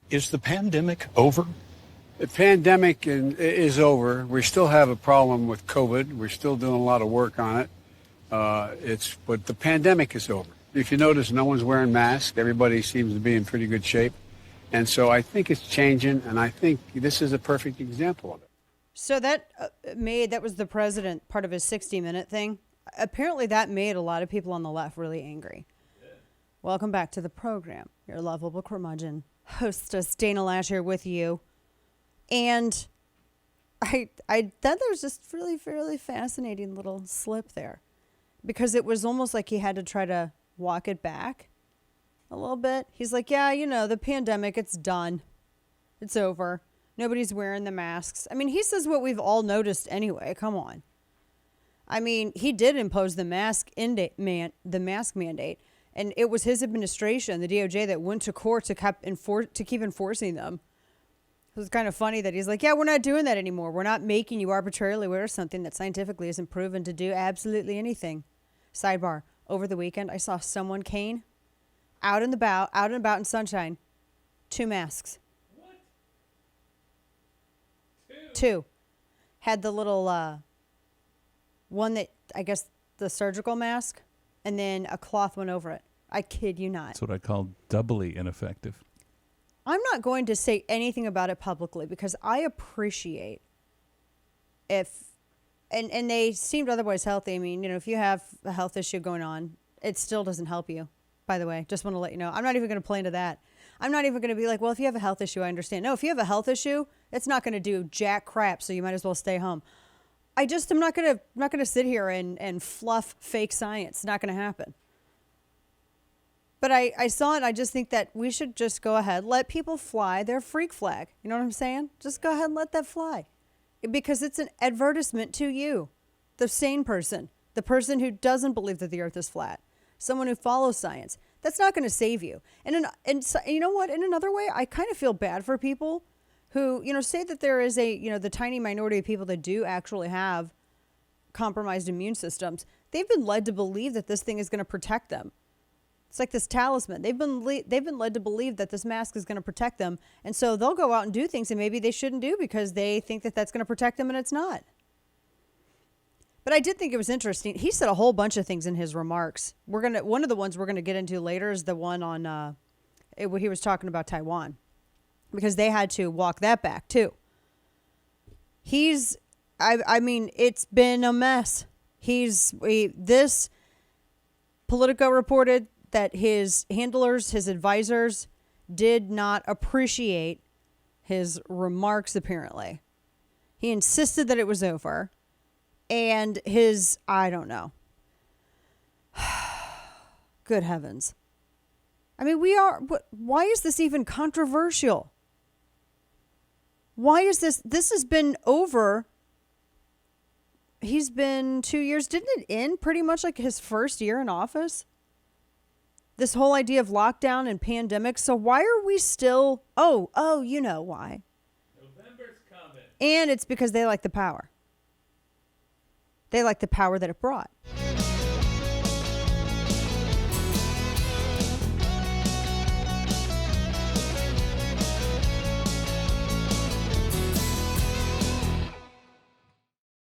Is the pandemic over? The pandemic is over. We still have a problem with COVID. We're still doing a lot of work on it. But the pandemic is over. If you notice, no one's wearing masks. Everybody seems to be in pretty good shape. And so I think it's changing, and I think this is a perfect example of it. So that was the president, part of his 60-minute thing. Apparently that made a lot of people on the left really angry. Yeah. Welcome back to the program. Your lovable curmudgeon, hostess Dana Loesch here with you. And I thought there was just really, really fascinating little slip there. Because it was almost like he had to try to walk it back a little bit. He's like, yeah, the pandemic, it's done. It's over. Nobody's wearing the masks. I mean, he says what we've all noticed anyway. Come on. I mean, he did impose the mask mandate, and it was his administration, the DOJ, that went to court to keep enforcing them. It was kind of funny that he's like, yeah, we're not doing that anymore. We're not making you arbitrarily wear something that scientifically isn't proven to do absolutely anything. Sidebar, over the weekend, I saw someone cane out and about in sunshine. 2 masks. What? 2. Had the little one that, I guess, the surgical mask, and then a cloth one over it. I kid you not. That's what I call doubly ineffective. I'm not going to say anything about it publicly because I appreciate and they seemed otherwise healthy. I mean, if you have a health issue going on, it still doesn't help you, by the way. Just want to let you know. I'm not even going to play into that. I'm not even going to be like, well, if you have a health issue, I understand. No, if you have a health issue, it's not going to do jack crap, so you might as well stay home. I'm not going to sit here and fluff fake science. It's not going to happen. But I saw it, and I just think that we should just go ahead, let people fly their freak flag. You know what I'm saying? Just go ahead and let that fly. Because it's an advertisement to you, the sane person, the person who doesn't believe that the earth is flat, someone who follows science. That's not going to save you. And you know what? In another way, I kind of feel bad for people who, say that there is the tiny minority of people that do actually have compromised immune systems. They've been led to believe that this thing is going to protect them. It's like this talisman. They've been led to believe that this mask is going to protect them. And so they'll go out and do things that maybe they shouldn't do because they think that that's going to protect them, and it's not. But I did think it was interesting. He said a whole bunch of things in his remarks. One of the ones we're going to get into later is the one on he was talking about Taiwan, because they had to walk that back too. I mean, it's been a mess. This Politico reported that his handlers, his advisors, did not appreciate his remarks, apparently. He insisted that it was over. And I don't know. Good heavens. I mean, why is this even controversial? Why is this has been over. He's been 2 years. Didn't it end pretty much like his first year in office? This whole idea of lockdown and pandemic. So why are we still... Oh, you know why. November's coming. And it's because they like the power. They like the power that it brought.